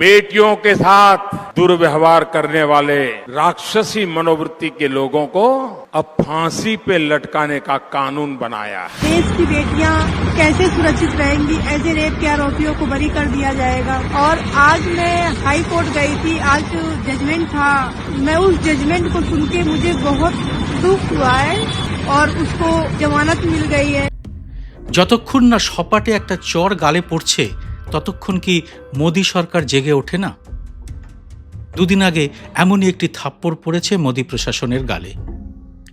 बेटियों के साथ दुर्व्यवहार करने वाले राक्षसी मनोवृत्ति के लोगों को अब फांसी पे लटकाने का कानून बनाया है। देश की बेटियां कैसे सुरक्षित रहेंगी, ऐसे रेप के आरोपियों को बरी कर दिया जाएगा। और आज मैं हाई कोर्ट गई थी, आज जो जजमेंट था, मैं उस जजमेंट को सुन के मुझे बहुत दुख हुआ है और उसको जमानत मिल गई है। যতক্ষণ না সপাটে একটা চর গালে পড়ছে ততক্ষণ কি মোদি সরকার জেগে ওঠে না? দুদিন আগে এমনই একটি থাপ্পড় পড়েছে মোদি প্রশাসনের গালে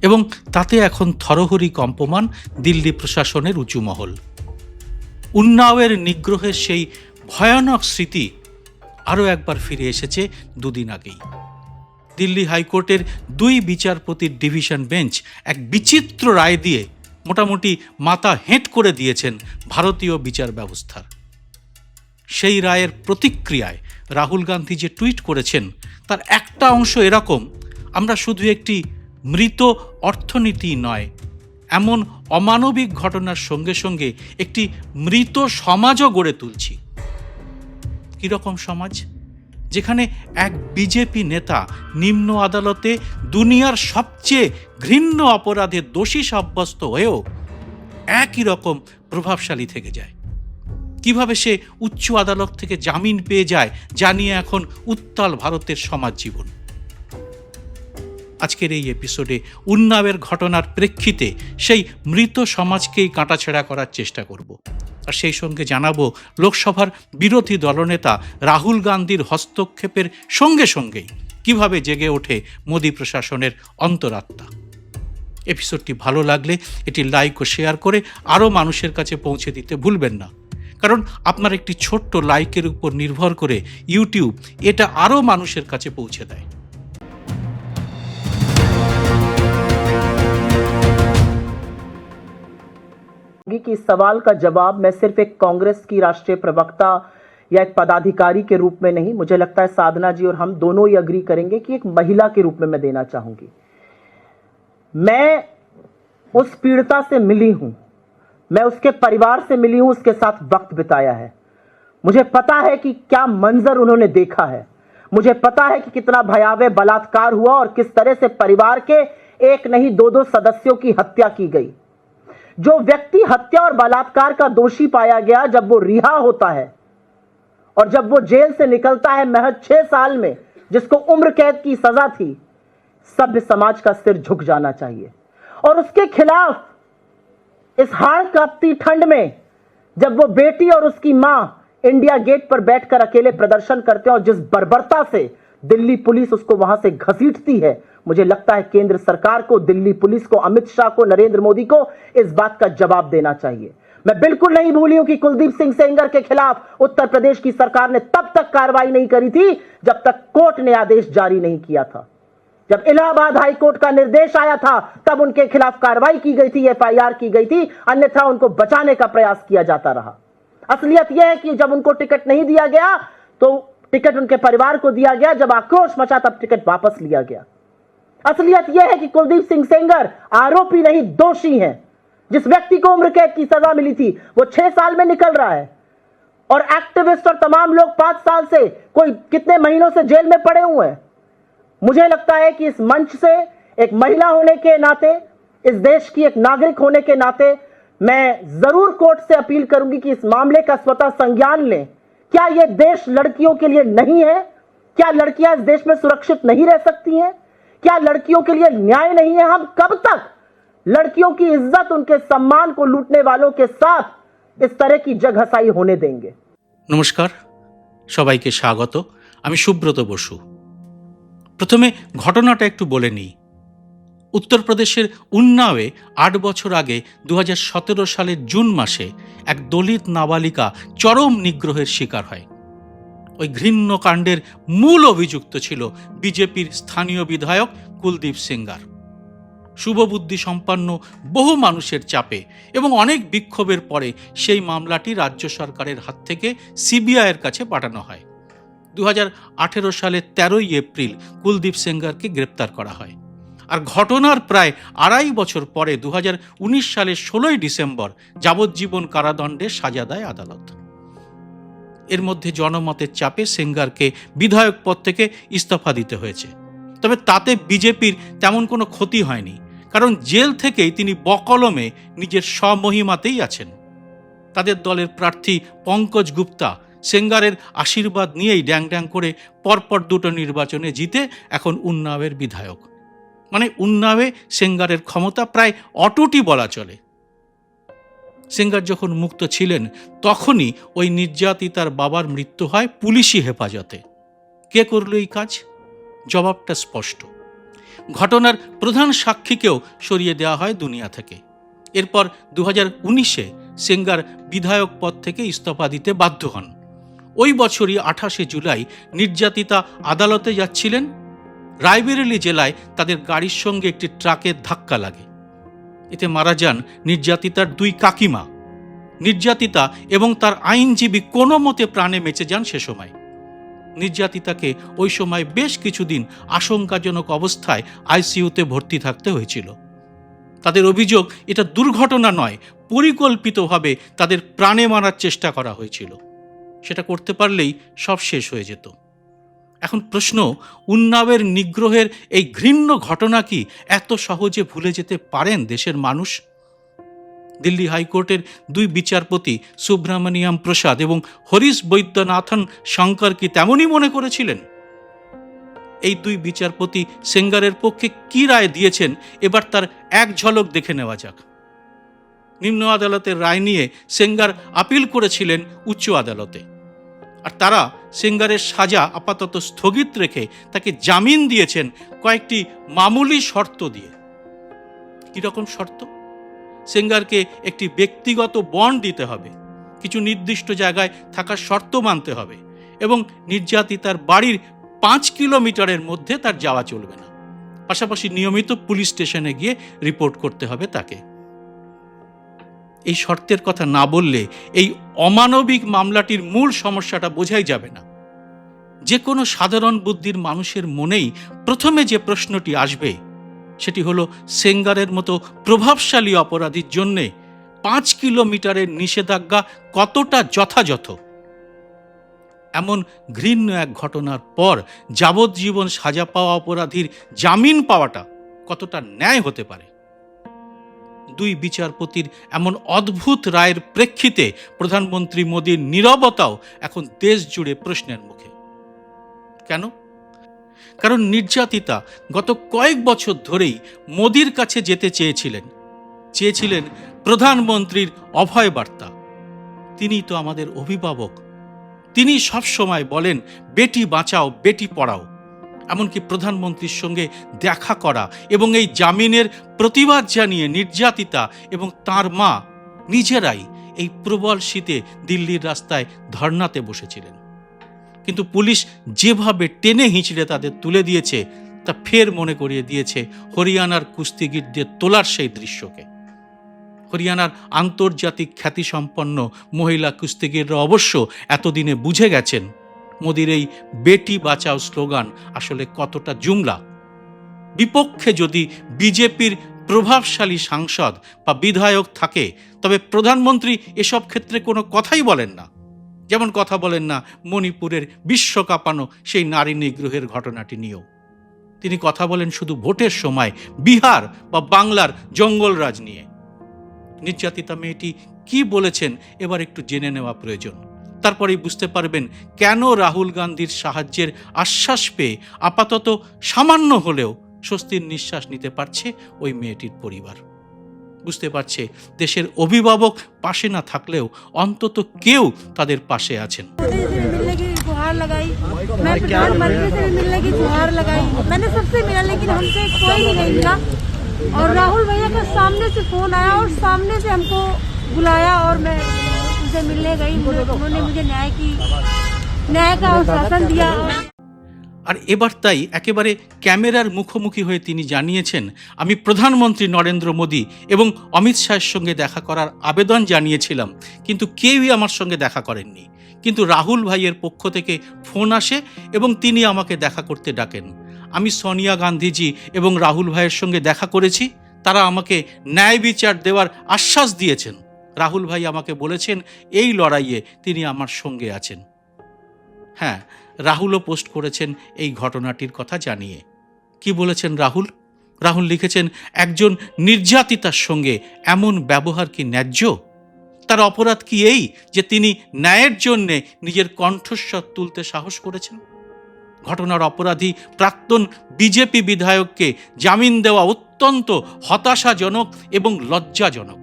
এবং তাতে এখন থরহরি কম্পমান দিল্লি প্রশাসনের উঁচু মহল। উন্নাওয়ের নিগ্রহের সেই ভয়ানক স্মৃতি আরও একবার ফিরে এসেছে দুদিন আগেই। দিল্লি হাইকোর্টের 2 বিচারপতির ডিভিশন বেঞ্চ এক বিচিত্র রায় দিয়ে মোটামুটি মাথা হেঁট করে দিয়েছেন ভারতীয় বিচার ব্যবস্থার। সেই রায়ের প্রতিক্রিয়ায় রাহুল গান্ধী যে টুইট করেছেন তার একটা অংশ এরকম, আমরা শুধু একটি মৃত অর্থনীতি নয়, এমন অমানবিক ঘটনার সঙ্গে সঙ্গে একটি মৃত সমাজও গড়ে তুলছি। কীরকম সমাজ? যেখানে এক বিজেপি নেতা নিম্ন আদালতে দুনিয়ার সবচেয়ে ঘৃণ্য অপরাধে দোষী সাব্যস্ত হয়েও একই রকম প্রভাবশালী থেকে যায়। কিভাবে সে উচ্চ আদালত থেকে জামিন পেয়ে যায় জানিয়ে এখন উত্তাল ভারতের সমাজ জীবন। আজকের এই এপিসোডে উন্নাওয়ের ঘটনার প্রেক্ষিতে সেই মৃত সমাজকেই কাটাছেঁড়া করার চেষ্টা করব। আর সেই সঙ্গে জানাবো লোকসভার বিরোধী দলনেতা রাহুল গান্ধীর হস্তক্ষেপের সঙ্গে সঙ্গেই কিভাবে জেগে ওঠে মোদি প্রশাসনের অন্তরাত্মা। এপিসোডটি ভালো লাগলে এটি লাইক ও শেয়ার করে আরও মানুষের কাছে পৌঁছে দিতে ভুলবেন না, কারণ আপনার একটি ছোট্ট লাইকের উপর নির্ভর করে ইউটিউব এটা আরও মানুষের কাছে পৌঁছে দেয়। कि इस सवाल का जवाब मैं सिर्फ एक कांग्रेस की राष्ट्रीय प्रवक्ता या एक पदाधिकारी के रूप में नहीं, मुझे लगता है साधना जी और हम दोनों ही अग्री करेंगे कि एक महिला के रूप में मैं देना चाहूंगी। मैं उस पीड़िता से मिली हूं, मैं उसके परिवार से मिली हूं, उसके साथ वक्त बिताया है। मुझे पता है कि क्या मंजर उन्होंने देखा है, मुझे पता है कि कितना भयावह बलात्कार हुआ और किस तरह से परिवार के एक नहीं 2-2 सदस्यों की हत्या की गई। जो व्यक्ति हत्या और बलात्कार का दोषी पाया गया, जब वो रिहा होता है और जब वो जेल से निकलता है महज 6 साल में, जिसको उम्र कैद की सजा थी, सभ्य समाज का सिर झुक जाना चाहिए। और उसके खिलाफ इस हाड़ कांपती ठंड में जब वो बेटी और उसकी मां इंडिया गेट पर बैठकर अकेले प्रदर्शन करते हैं और जिस बर्बरता से दिल्ली पुलिस उसको वहां से घसीटती है, मुझे लगता है केंद्र सरकार को, दिल्ली पुलिस को, अमित शाह को, नरेंद्र मोदी को इस बात का जवाब देना चाहिए। मैं बिल्कुल नहीं भूली हूं कि कुलदीप सिंह सेंगर के खिलाफ उत्तर प्रदेश की सरकार ने तब तक कार्रवाई नहीं करी थी जब तक कोर्ट ने आदेश जारी नहीं किया था। जब इलाहाबाद हाई कोर्ट का निर्देश आया था तब उनके खिलाफ कार्रवाई की गई थी, FIR की गई थी, अन्यथा उनको बचाने का प्रयास किया जाता रहा। असलियत यह है कि जब उनको टिकट नहीं दिया गया तो टिकट उनके परिवार को दिया गया, जब आक्रोश मचा तब टिकट वापस लिया गया। असलियत यह है कि कुलदीप सिंह सेंगर आरोपी नहीं दोषी हैं। जिस व्यक्ति को उम्र कैद की सजा मिली थी वो 6 साल में निकल रहा है और एक्टिविस्ट और तमाम लोग 5 साल से, कोई कितने महीनों से जेल में पड़े हुए हैं। मुझे लगता है कि इस मंच से एक महिला होने के नाते, इस देश की एक नागरिक होने के नाते मैं जरूर कोर्ट से अपील करूंगी कि इस मामले का स्वतः संज्ञान लें। क्या यह देश लड़कियों के लिए नहीं है? क्या लड़कियां इस देश में सुरक्षित नहीं रह सकती हैं? क्या लड़कियों के लिए न्याय नहीं है? हम कब तक लड़कियों की इज्जत, उनके सम्मान को लूटने वालों के साथ इस तरह की जगहसाई होने देंगे? নমস্কার, সবাইকে স্বাগত। আমি সুব্রত বসু। প্রথমে ঘটনাটা একটু বলে নিই। উত্তরপ্রদেশের উন্নাওয়ে 8 বছর আগে 2017 সালের জুন মাসে এক দলিত নাবালিকা চরম নিগ্রহের শিকার হয়। ওই ঘৃণ্য কাণ্ডের মূল অভিযুক্ত ছিল বিজেপির স্থানীয় বিধায়ক কুলদীপ সেঙ্গার। শুভবুদ্ধি সম্পন্ন বহু মানুষের চাপে এবং অনেক বিক্ষোভের পরে সেই মামলাটি রাজ্য সরকারের হাত থেকে CBIয়ের কাছে পাঠানো হয়। 2018 সালের 13 এপ্রিল কুলদীপ সেঙ্গারকে গ্রেপ্তার করা হয়। আর ঘটনার প্রায় 2.5 বছর পরে 2019 সালের 16 ডিসেম্বর যাবজ্জীবন কারাদণ্ডের সাজা দেয় আদালত। এর মধ্যে জনমতের চাপে সেঙ্গারকে বিধায়ক পদ থেকে ইস্তফা দিতে হয়েছে। তবে তাতে বিজেপির তেমন কোনো ক্ষতি হয়নি, কারণ জেল থেকেই তিনি বকলমে নিজের স্বমহিমাতেই আছেন। তাদের দলের প্রার্থী পঙ্কজ গুপ্তা সেঙ্গারের আশীর্বাদ নিয়েই ড্যাং ড্যাং করে পরপর দুটো নির্বাচনে জিতে এখন উন্নাওয়ের বিধায়ক। মানে উন্নাওয়ে সেঙ্গারের ক্ষমতা প্রায় অটুটই বলা চলে। সেঙ্গার যখন মুক্ত ছিলেন তখনই ওই নির্যাতিতার বাবার মৃত্যু হয় পুলিশি হেফাজতে। কে করল এই কাজ? জবাবটা স্পষ্ট। ঘটনার প্রধান সাক্ষীকেও সরিয়ে দেওয়া হয় দুনিয়া থেকে। এরপর 2019-এ সেঙ্গার বিধায়ক পদ থেকে ইস্তফা দিতে বাধ্য হন। ওই বছরই 28শে জুলাই নির্যাতিতা আদালতে যাচ্ছিলেন। রায়বেরেলি জেলায় তাদের গাড়ির সঙ্গে একটি ট্রাকের ধাক্কা লাগে। এতে মারা যান নির্যাতিতার 2 কাকিমা। নির্যাতিতা এবং তার আইনজীবী কোনো মতে প্রাণে বেঁচে যান সে সময়। নির্যাতিতাকে ওই সময় বেশ কিছুদিন আশঙ্কাজনক অবস্থায় আইসিইউতে ভর্তি থাকতে হয়েছিল। তাদের অভিযোগ এটা দুর্ঘটনা নয়, পরিকল্পিতভাবে তাদের প্রাণে মারার চেষ্টা করা হয়েছিল। সেটা করতে পারলেই সব শেষ হয়ে যেত। এখন প্রশ্ন, উন্নাওয়ের নিগ্রহের এই ঘৃণ্য ঘটনা কি এত সহজে ভুলে যেতে পারেন দেশের মানুষ? দিল্লি হাইকোর্টের 2 বিচারপতি সুব্রমণিয়াম প্রসাদ এবং হরিশ বৈদ্যনাথন শঙ্কর কি তেমনই মনে করেছিলেন? এই 2 বিচারপতি সেঙ্গারের পক্ষে কি রায় দিয়েছেন এবার তার এক ঝলক দেখে নেওয়া যাক। নিম্ন আদালতের রায় নিয়ে সেঙ্গার আপিল করেছিলেন উচ্চ আদালতে, আর তারা সেঙ্গারের সাজা আপাতত স্থগিত রেখে তাকে জামিন দিয়েছেন কয়েকটি মামুলি শর্ত দিয়ে। কিরকম শর্ত? সেঙ্গারকে একটি ব্যক্তিগত বন্ড দিতে হবে, কিছু নির্দিষ্ট জায়গায় থাকার শর্ত মানতে হবে এবং নির্যাতিতার বাড়ির 5 কিলোমিটারের মধ্যে তার যাওয়া চলবে না। পাশাপাশি নিয়মিত পুলিশ স্টেশনে গিয়ে রিপোর্ট করতে হবে তাকে। এই শর্তের কথা না বললে এই অমানবিক মামলাটির মূল সমস্যাটা বোঝাই যাবে না। যে কোনো সাধারণ বুদ্ধির মানুষের মনেই প্রথমে যে প্রশ্নটি আসবে সেটি হলো, সেঙ্গারের মতো প্রভাবশালী অপরাধীর জন্যে 5 কিলোমিটারের নিষেধাজ্ঞা কতটা যথাযথ? এমন ঘৃণ্য এক ঘটনার পর যাবজ্জীবন সাজা পাওয়া অপরাধীর জামিন পাওয়াটা কতটা ন্যায় হতে পারে? 2 বিচারপতির এমন অদ্ভুত রায়ের প্রেক্ষিতে প্রধানমন্ত্রী মোদীর নীরবতাও এখন দেশ জুড়ে প্রশ্নের মুখে। কেন? কারণ নির্যাতিতা গত কয়েক বছর ধরেই মোদীর কাছে যেতে চেয়েছিলেন প্রধানমন্ত্রীর অভয় বার্তা। তিনি তো আমাদের অভিভাবক। তিনি সবসময় বলেন বেটি বাঁচাও, বেটি পড়াও। এমনকি প্রধানমন্ত্রীর সঙ্গে দেখা করা এবং এই জামিনের প্রতিবাদ জানিয়ে নির্যাতিতা এবং তার মা নিজেরাই এই প্রবল শীতে দিল্লির রাস্তায় ধর্নাতে বসেছিলেন। কিন্তু পুলিশ যেভাবে টেনে হিঁচড়ে তাদের তুলে দিয়েছে তা ফের মনে করিয়ে দিয়েছে হরিয়ানার কুস্তিগিরদের তোলার সেই দৃশ্যকে। হরিয়ানার আন্তর্জাতিক খ্যাতিসম্পন্ন মহিলা কুস্তিগিররা অবশ্য এতদিনে বুঝে গেছেন মোদির এই বেটি বাঁচাও স্লোগান আসলে কতটা জুমলা। বিপক্ষে যদি বিজেপির প্রভাবশালী সাংসদ বা বিধায়ক থাকে তবে প্রধানমন্ত্রী এসব ক্ষেত্রে কোনো কথাই বলেন না। যেমন কথা বলেন না মণিপুরের বিশ্বকাপানো সেই নারী নিগ্রহের ঘটনাটি নিয়েও। তিনি কথা বলেন শুধু ভোটের সময় বিহার বা বাংলার জঙ্গলরাজ নিয়ে। নির্যাতিতা মেয়েটি কি বলেছেন এবার একটু জেনে নেওয়া প্রয়োজন। তারপরেই বুঝতে পারবেন কেন রাহুল গান্ধীর সাহায্যের আশ্বাস পেয়ে আপাতত সামান্য হলেও স্বস্তির নিঃশ্বাস নিতে পারছে ওই মেয়েটির পরিবার। বুঝতে পারছে দেশের অভিভাবক পাশে না থাকলেও অন্তত কেউ তাদের পাশে আছেন। गुहार लगाई, मैं प्रधानमंत्री से मिलने की गुहार लगाई, मैंने सबसे मिला लेकिन हमसे कोई भी नहीं मिला। और राहुल भैया का सामने से फोन आया और सामने से हमको बुलाया और मैं उनसे मिलने गई। उन्होंने मुझे न्याय का आश्वासन दिया। আর এবার তাই একেবারে ক্যামেরার মুখোমুখি হয়ে তিনি জানিয়েছেন, আমি প্রধানমন্ত্রী নরেন্দ্র মোদী এবং অমিত শাহের সঙ্গে দেখা করার আবেদন জানিয়েছিলাম, কিন্তু কেউই আমার সঙ্গে দেখা করেননি। কিন্তু রাহুল ভাইয়ের পক্ষ থেকে ফোন আসে এবং তিনি আমাকে দেখা করতে ডাকেন। আমি সোনিয়া গান্ধীজি এবং রাহুল ভাইয়ের সঙ্গে দেখা করেছি। তারা আমাকে ন্যায় বিচার দেওয়ার আশ্বাস দিয়েছেন। রাহুল ভাই আমাকে বলেছেন এই লড়াইয়ে তিনি আমার সঙ্গে আছেন। হ্যাঁ, রাহুলও পোস্ট করেছেন এই ঘটনাটির কথা জানিয়ে। কি বলেছেন রাহুল? রাহুল লিখেছেন, একজন নির্যাতিতার সঙ্গে এমন ব্যবহার কি ন্যায্য? তার অপরাধ কি এই যে তিনি ন্যায়ের জন্যে নিজের কণ্ঠস্বর তুলতে সাহস করেছেন? ঘটনার অপরাধী প্রাক্তন বিজেপি বিধায়ককে জামিন দেওয়া অত্যন্ত হতাশাজনক এবং লজ্জাজনক,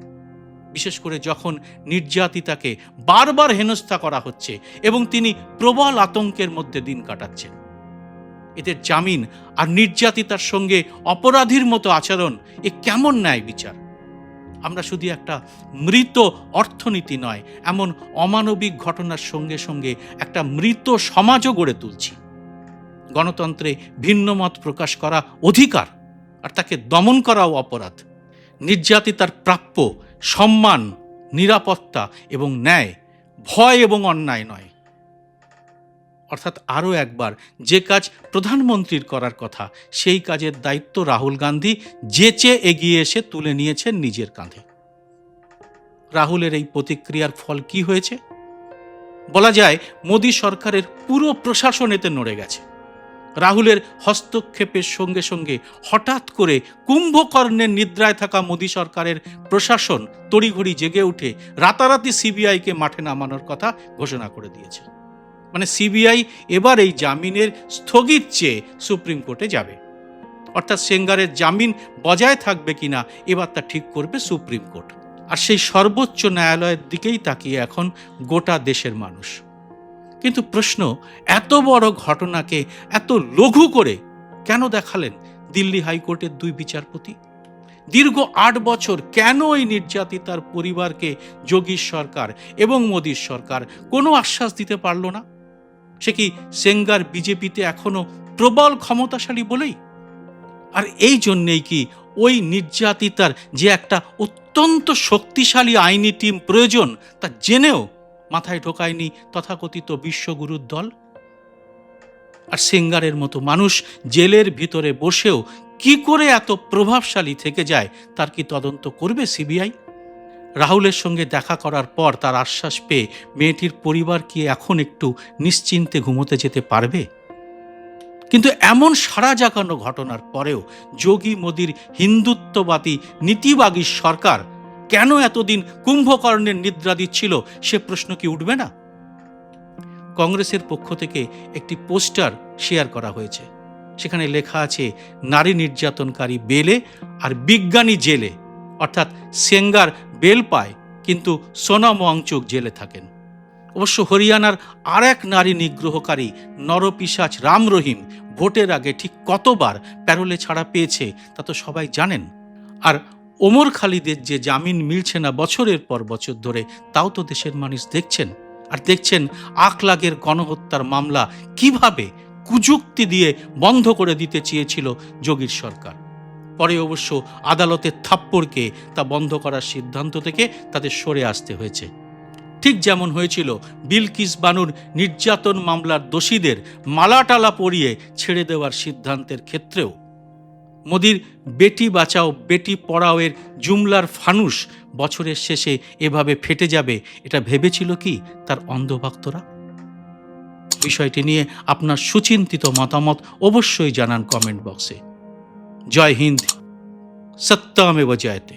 বিশেষ করে যখন নির্যাতিতাকে বারবার হেনস্থা করা হচ্ছে এবং তিনি প্রবল আতঙ্কের মধ্যে দিন কাটাচ্ছেন। এদের জামিন আর নির্যাতিতার সঙ্গে অপরাধীর মতো আচরণ, এ কেমন ন্যায় বিচার? আমরা শুধু একটা মৃত অর্থনীতি নয়, এমন অমানবিক ঘটনার সঙ্গে সঙ্গে একটা মৃত সমাজও গড়ে তুলছি। গণতন্ত্রে ভিন্ন মত প্রকাশ করা অধিকার, আর তাকে দমন করাও অপরাধ। নির্যাতিতার প্রাপ্য সম্মান, নিরাপত্তা এবং ন্যায়, ভয় এবং অন্যায় নয়। অর্থাৎ আরও একবার, যে কাজ প্রধানমন্ত্রীর করার কথা সেই কাজের দায়িত্ব রাহুল গান্ধী যেচে এগিয়ে এসে তুলে নিয়েছেন নিজের কাঁধে। রাহুলের এই প্রতিক্রিয়ার ফল কি হয়েছে? বলা যায় মোদী সরকারের পুরো প্রশাসন এতে নড়ে গেছে। রাহুলের হস্তক্ষেপের সঙ্গে সঙ্গে হঠাৎ করে কুম্ভকর্ণের নিদ্রায় থাকা মোদী সরকারের প্রশাসন তড়িঘড়ি জেগে উঠে রাতারাতি সিবিআইকে মাঠে নামানোর কথা ঘোষণা করে দিয়েছে। মানে সিবিআই এবার এই জামিনের স্থগিত চেয়ে সুপ্রিম কোর্টে যাবে। অর্থাৎ সেঙ্গারের জামিন বজায় থাকবে কিনা এবার তা ঠিক করবে সুপ্রিম কোর্ট। আর সেই সর্বোচ্চ ন্যায়ালয়ের দিকেই তাকিয়ে এখন গোটা দেশের মানুষ। কিন্তু প্রশ্ন, এত বড় ঘটনাকে এত লঘু করে কেন দেখালেন দিল্লি হাইকোর্টের দুই বিচারপতি? দীর্ঘ ৮ বছর কেন এই নির্যাতিতার পরিবারকে যোগীর সরকার এবং মোদীর সরকার কোনো আশ্বাস দিতে পারল না? সে কি সেঙ্গার বিজেপিতে এখনো প্রবল ক্ষমতাশালী বলেই? আর এই জন্যেই কি ওই নির্যাতিতার যে একটা অত্যন্ত শক্তিশালী আইনি টিম প্রয়োজন তা জেনেও মাথায় ঢোকায়নি তথাকথিত বিশ্বগুরুর দল? আর সেঙ্গারের মতো মানুষ জেলের ভিতরে বসেও কি করে এত প্রভাবশালী থেকে যায় তার কি তদন্ত করবে সিবিআই? রাহুলের সঙ্গে দেখা করার পর তার আশ্বাস পেয়ে মেয়েটির পরিবার কি এখন একটু নিশ্চিন্তে ঘুমোতে যেতে পারবে? কিন্তু এমন সাড়া জাগানো ঘটনার পরেও যোগী মোদীর হিন্দুত্ববাদী নীতিবাগী সরকার কেন এতদিন কুম্ভকর্ণের নিদ্রা দিচ্ছিল, সে প্রশ্ন কি উঠবে না? কংগ্রেসের পক্ষ থেকে একটি পোস্টার শেয়ার করা হয়েছে। সেখানে লেখা আছে, নারী নির্যাতনকারী বেলে আর বিজ্ঞানী জেলে। অর্থাৎ সেঙ্গার বেল পায় কিন্তু সোনাম ওয়াংচুক জেলে থাকেন। অবশ্য হরিয়ানার আর এক নারী নিগ্রহকারী নরপিশাচ রাম রহিম ভোটের আগে ঠিক কতবার প্যারোলে ছাড়া পেয়েছে তা তো সবাই জানেন। আর ওমর খালিদের যে জামিন মিলছে না বছরের পর বছর ধরে, তাও তো দেশের মানুষ দেখছেন। আর দেখছেন আকলাগের গণহত্যার মামলা কিভাবে কুযুক্তি দিয়ে বন্ধ করে দিতে চেয়েছিল যোগীর সরকার। পরে অবশ্য আদালতের থাপ্পড়কে তা বন্ধ করার সিদ্ধান্ত থেকে তাদের সরে আসতে হয়েছে। ঠিক যেমন হয়েছিল বিলকিস বানুর নির্যাতন মামলার দোষীদের মালাটালা পরিয়ে ছেড়ে দেওয়ার সিদ্ধান্তের ক্ষেত্রেও। মোদির বেটি বাঁচাও বেটি পড়াওয়ের জুমলার ফানুস বছরের শেষে এভাবে ফেটে যাবে, এটা ভেবেছিল কি তার অন্ধভক্তরা? বিষয়টি নিয়ে আপনার সুচিন্তিত মতামত অবশ্যই জানান কমেন্ট বক্সে। জয় হিন্দ, সত্যমেব জয়তে।